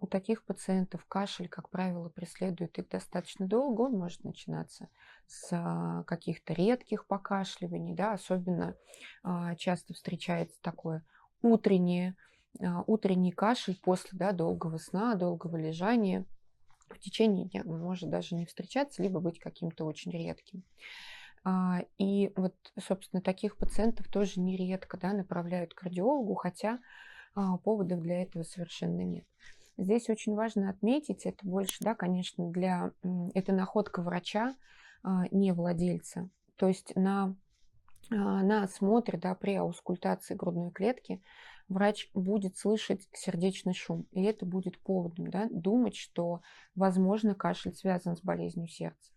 У таких пациентов кашель, как правило, преследует их достаточно долго. Он может начинаться с каких-то редких покашливаний, да, особенно часто встречается такое утреннее, утренний кашель после, да, долгого сна, долгого лежания. В течение дня он может даже не встречаться, либо быть каким-то очень редким. И вот, собственно, таких пациентов тоже нередко, да, направляют к кардиологу, хотя поводов для этого совершенно нет. Здесь очень важно отметить, это больше, да, конечно, это находка врача, не владельца. То есть на осмотре, да, при аускультации грудной клетки врач будет слышать сердечный шум, и это будет поводом, да, думать, что, возможно, кашель связан с болезнью сердца.